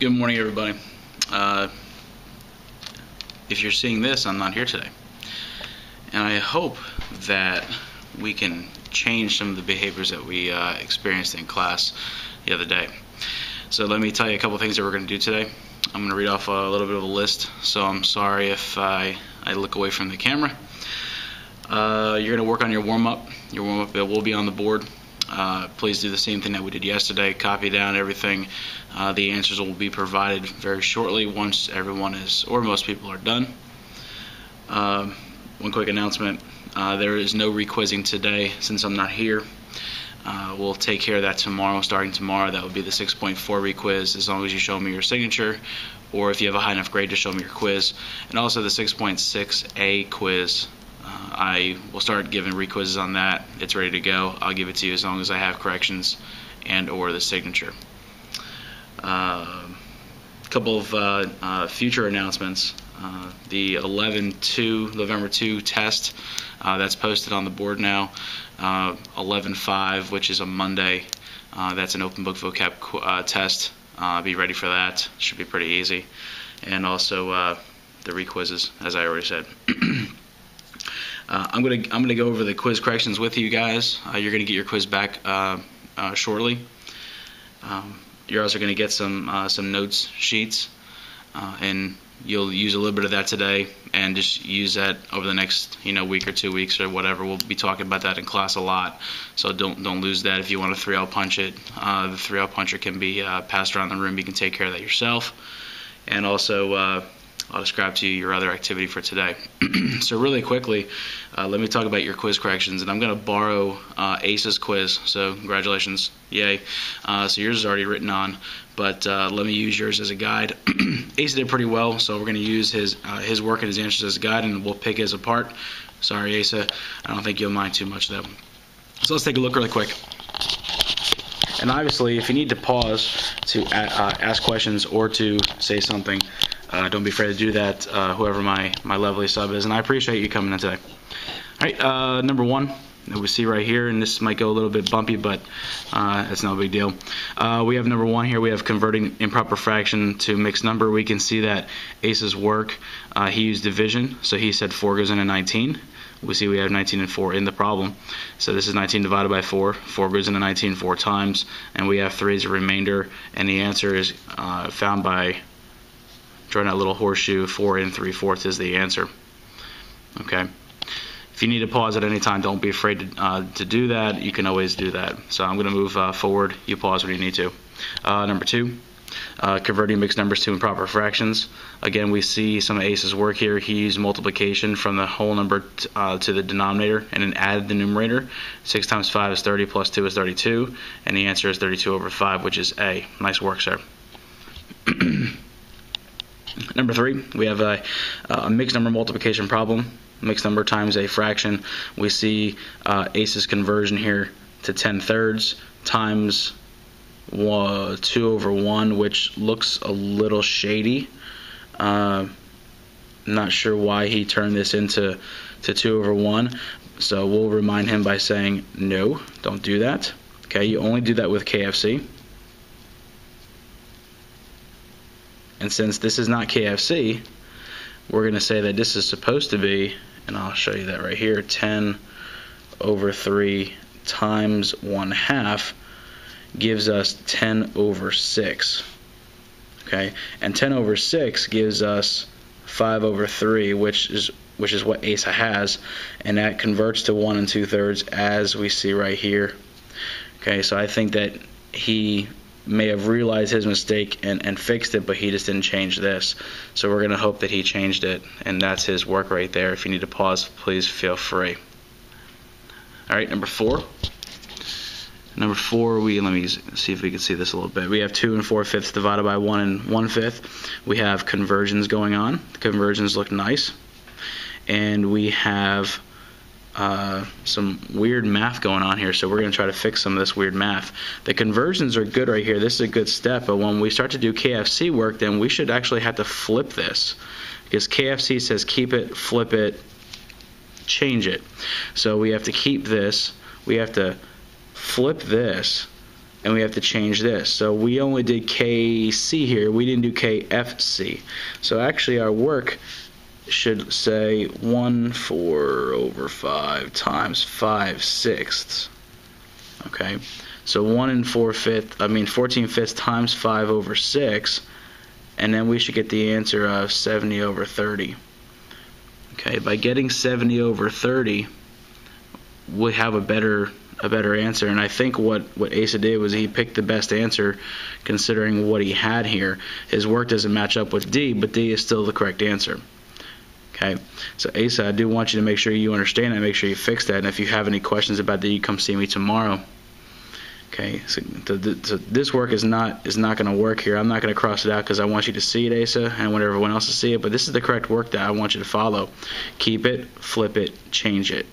Good morning, everybody. If you're seeing this, I'm not here today. And I hope that we can change some of the behaviors that we experienced in class the other day. So let me tell you a couple things that we're going to do today. I'm going to read off a little bit of a list, so I'm sorry if I look away from the camera. You're going to work on your warm-up. Your warm-up will be on the board. Please do the same thing that we did yesterday. Copy down everything. The answers will be provided very shortly once everyone is, or most people are done. One quick announcement. There is no requizzing today since I'm not here. We'll take care of that tomorrow. Starting tomorrow, that would be the 6.4 requiz, as long as you show me your signature, or if you have a high enough grade to show me your quiz. And also the 6.6A quiz. I will start giving requizzes on that. It's ready to go. I'll give it to you as long as I have corrections and or the signature. A couple of future announcements. The November 2 test, that's posted on the board now. 11/5, which is a Monday. That's an open book vocab test. Be ready for that. Should be pretty easy. And also the requizzes, as I already said. I'm gonna go over the quiz corrections with you guys. You're gonna get your quiz back shortly. You're also gonna get some notes sheets, and you'll use a little bit of that today, and just use that over the next week or 2 weeks or whatever. We'll be talking about that in class a lot, so don't lose that. If you want to 3L punch it, the 3L puncher can be passed around the room. You can take care of that yourself, and also I'll describe to you your other activity for today. So really quickly, let me talk about your quiz corrections, and I'm going to borrow Ace's quiz, so congratulations, yay. So yours is already written on, but let me use yours as a guide. Ace did pretty well, so we're going to use his work and his answers as a guide, and we'll pick his apart. Sorry, Asa, I don't think you'll mind too much though. So let's take a look really quick. And obviously, if you need to pause to ask questions or to say something, don't be afraid to do that, whoever my lovely sub is, and I appreciate you coming in today. Alright, number one that we see right here, and this might go a little bit bumpy, but it's no big deal. We have number one here. We have converting improper fraction to mixed number. We can see that Ace's work, he used division, so he said 4 goes into 19. We see we have 19 and 4 in the problem. So this is 19 divided by 4. 4 goes into 19 4 times, and we have 3 as a remainder, and the answer is found by drawing that little horseshoe. 4 and 3/4 is the answer. Okay. If you need to pause at any time, don't be afraid to do that. You can always do that. So I'm going to move forward. You pause when you need to. Number two, converting mixed numbers to improper fractions. Again, we see some of Ace's work here. He used multiplication from the whole number to the denominator and then added the numerator. 6 times 5 is 30 plus 2 is 32, and the answer is 32/5, which is A. Nice work, sir. Number three, we have a mixed number multiplication problem. Mixed number times a fraction. We see Ace's conversion here to 10/3 times 2/1, which looks a little shady. Not sure why he turned this into 2/1. So we'll remind him by saying, no, don't do that. Okay, you only do that with KFC. And since this is not KFC, we're going to say that this is supposed to be, and I'll show you that right here, 10/3 times 1/2 gives us 10/6. Okay, and 10/6 gives us 5/3, which is what Asa has, and that converts to 1 2/3 as we see right here. Okay, so I think that he may have realized his mistake and fixed it, but he just didn't change this. So we're going to hope that he changed it, and that's his work right there. If you need to pause, please feel free. Alright, number four. Number four, let me see if we can see this a little bit. We have 2 4/5 divided by 1 1/5. We have conversions going on. The conversions look nice. And we have some weird math going on here, so we're going to try to fix some of this weird math. The conversions are good right here. This is a good step, but when we start to do KFC work, then we should actually have to flip this, because KFC says keep it, flip it, change it. So we have to keep this, we have to flip this, and we have to change this. So we only did KC here. We didn't do KFC. So actually our work should say 1/4/5 times 5/6. Okay, so 14/5 times 5/6, and then we should get the answer of 70/30. Okay, by getting 70/30, we have a better answer. And I think what Asa did was he picked the best answer considering what he had here. His work doesn't match up with D, but D is still the correct answer. Okay, so Asa, I do want you to make sure you understand that, make sure you fix that, and if you have any questions about that, you come see me tomorrow. Okay, so this work is not going to work here. I'm not going to cross it out because I want you to see it, Asa, and I want everyone else to see it, but this is the correct work that I want you to follow. Keep it, flip it, change it.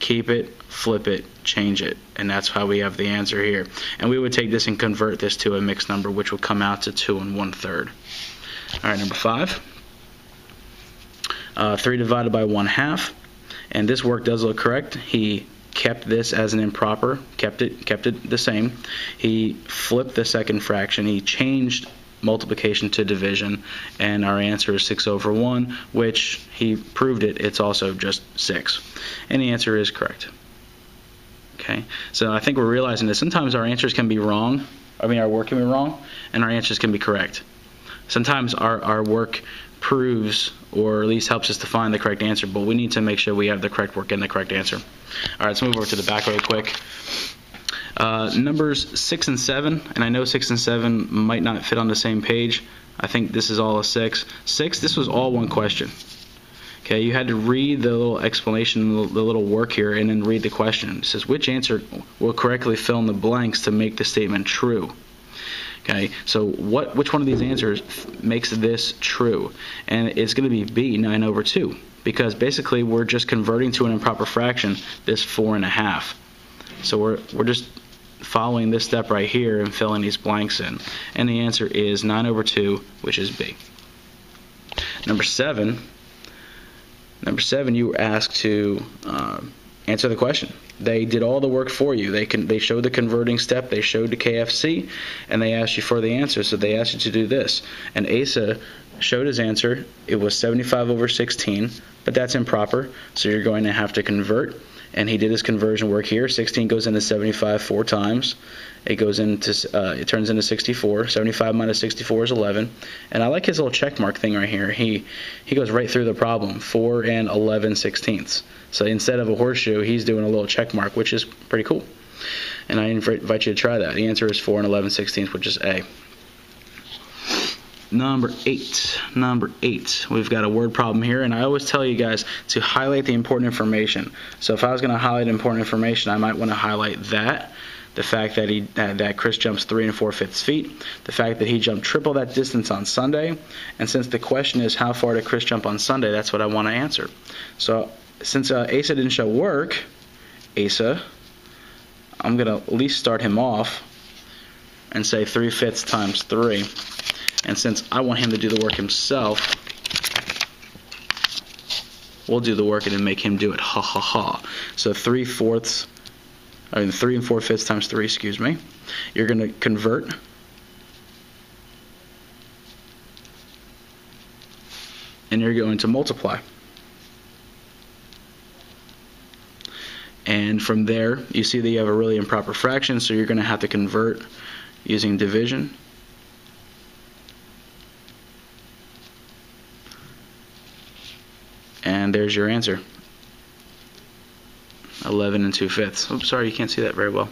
Keep it, flip it, change it, and that's how we have the answer here. And we would take this and convert this to a mixed number, which will come out to 2 1/3. All right, number 5. 3 divided by 1/2, and this work does look correct. He kept this as an improper, kept it the same. He flipped the second fraction. He changed multiplication to division, and our answer is 6/1, which he proved it's also just 6, and the answer is correct. Okay, so I think we're realizing that sometimes our answers can be wrong. Our work can be wrong, and our answers can be correct. Sometimes our work proves, or at least helps us to find the correct answer, but we need to make sure we have the correct work and the correct answer. All right, let's move over to the back real quick. Numbers 6 and 7, and I know 6 and 7 might not fit on the same page. I think this is all a 6. 6, this was all one question. Okay, you had to read the little explanation, the little work here, and then read the question. It says, which answer will correctly fill in the blanks to make the statement true? Okay, so which one of these answers makes this true? And it's going to be B, 9/2, because basically we're just converting to an improper fraction this 4.5. So we're just following this step right here and filling these blanks in. And the answer is 9/2, which is B. Number 7, you were asked to answer the question. They did all the work for you. They showed the converting step, they showed the KFC, and they asked you for the answer. So they asked you to do this. And Asa showed his answer. It was 75/16, but that's improper. So you're going to have to convert. And he did his conversion work here. 16 goes into 75 4 times. It turns into 64. 75 minus 64 is 11. And I like his little check mark thing right here. He goes right through the problem. 4 and 11/16. So instead of a horseshoe, he's doing a little check mark, which is pretty cool. And I invite you to try that. The answer is 4 and 11/16, which is A. Number 8. We've got a word problem here, and I always tell you guys to highlight the important information. So if I was going to highlight important information, I might want to highlight that. The fact that that Chris jumps 3 4/5 feet, the fact that he jumped triple that distance on Sunday, and since the question is how far did Chris jump on Sunday, that's what I want to answer. So since Asa didn't show work, Asa, I'm going to at least start him off and say 3/5 times 3. And since I want him to do the work himself, we'll do the work and then make him do it. Ha ha ha. So 3 4/5 times 3, excuse me. You're going to convert. And you're going to multiply. And from there, you see that you have a really improper fraction, so you're going to have to convert using division. And there's your answer. 11 2/5. Oops, sorry, you can't see that very well.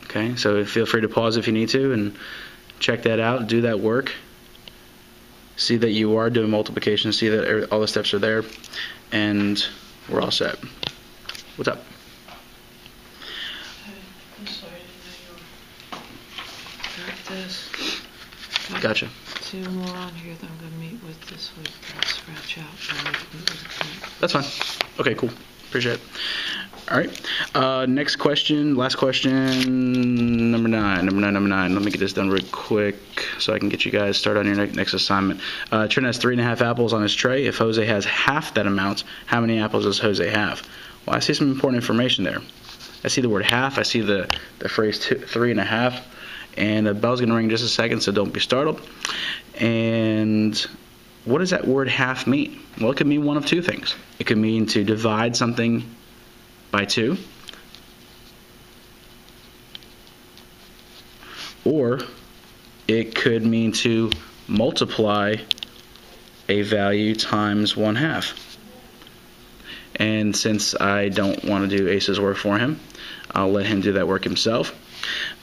Okay, so feel free to pause if you need to and check that out, do that work. See that you are doing multiplication, see that all the steps are there, and we're all set. What's up? I'm sorry, I didn't know you were this. Gotcha. 2 more on here that I'm going to meet with this week. I'll scratch out. That's fine. Okay, cool. Appreciate it. All right. Next question, last question, number 9. Let me get this done real quick so I can get you guys started on your next assignment. Trent has 3.5 apples on his tray. If Jose has half that amount, how many apples does Jose have? Well, I see some important information there. I see the word half. I see the phrase 3.5. And the bell's going to ring in just a second, so don't be startled. And what does that word half mean? Well, it could mean one of two things. It could mean to divide something by 2. Or it could mean to multiply a value times 1/2. And since I don't want to do Ace's work for him, I'll let him do that work himself.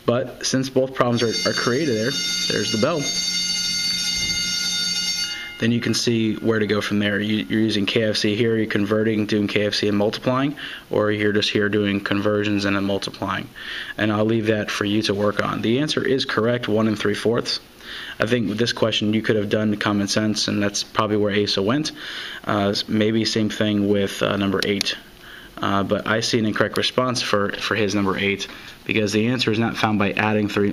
But since both problems are created there's the bell. Then you can see where to go from there. You're using KFC here, you're converting, doing KFC and multiplying, or you're just here doing conversions and then multiplying. And I'll leave that for you to work on. The answer is correct, 1 3/4. I think with this question you could have done common sense, and that's probably where Asa went. Maybe same thing with number 8. But I see an incorrect response for his number 8, because the answer is not found by adding 3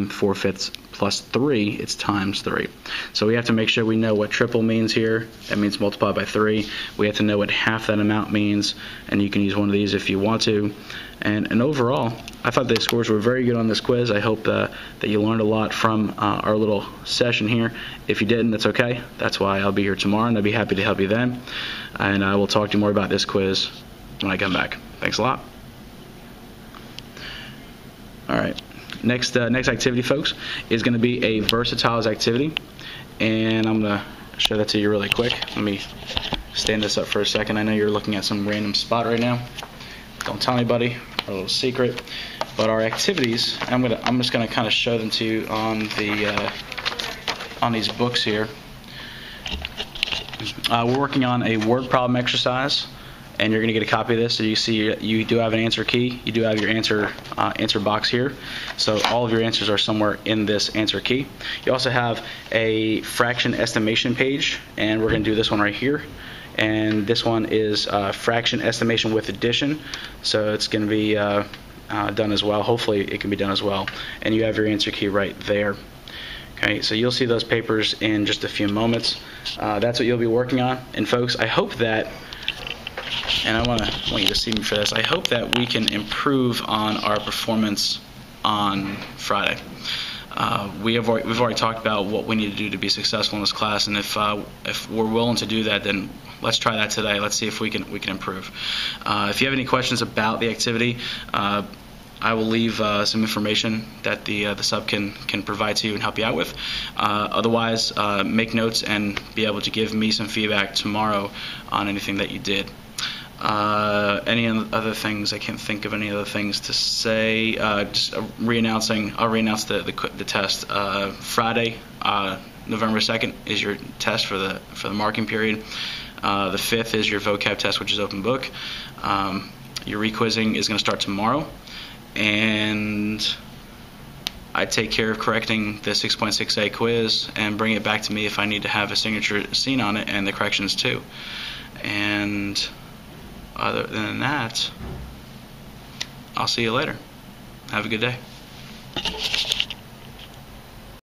4/5 plus 3, it's times 3. So we have to make sure we know what triple means here. That means multiply by 3. We have to know what half that amount means, and you can use one of these if you want to. And overall, I thought the scores were very good on this quiz. I hope that you learned a lot from our little session here. If you didn't, that's okay. That's why I'll be here tomorrow, and I'll be happy to help you then. And I will talk to you more about this quiz when I come back. Thanks a lot. All right. Next activity, folks, is going to be a versatiles activity, and I'm going to show that to you really quick. Let me stand this up for a second. I know you're looking at some random spot right now. Don't tell anybody. Our little secret. But our activities, I'm just going to kind of show them to you on these books here. We're working on a word problem exercise, and you're going to get a copy of this. So you see you do have an answer key. You do have your answer box here. So all of your answers are somewhere in this answer key. You also have a fraction estimation page, and we're going to do this one right here. And this one is fraction estimation with addition. So it's going to be done as well. Hopefully it can be done as well. And you have your answer key right there. Okay, so you'll see those papers in just a few moments. That's what you'll be working on. And folks, I hope that, and I want you to see me for this, I hope that we can improve on our performance on Friday. We've already talked about what we need to do to be successful in this class, and if we're willing to do that, then let's try that today. Let's see if we can improve. If you have any questions about the activity, I will leave some information that the sub can provide to you and help you out with. Otherwise, make notes and be able to give me some feedback tomorrow on anything that you did. Any other things? I can't think of any other things to say. Just I'll re-announce the test. Friday, November 2nd is your test for the marking period. The 5th is your vocab test, which is open book. Your requizzing is going to start tomorrow, and I take care of correcting the 6.6a quiz and bring it back to me if I need to have a signature seen on it, and the corrections too. And other than that, I'll see you later. Have a good day.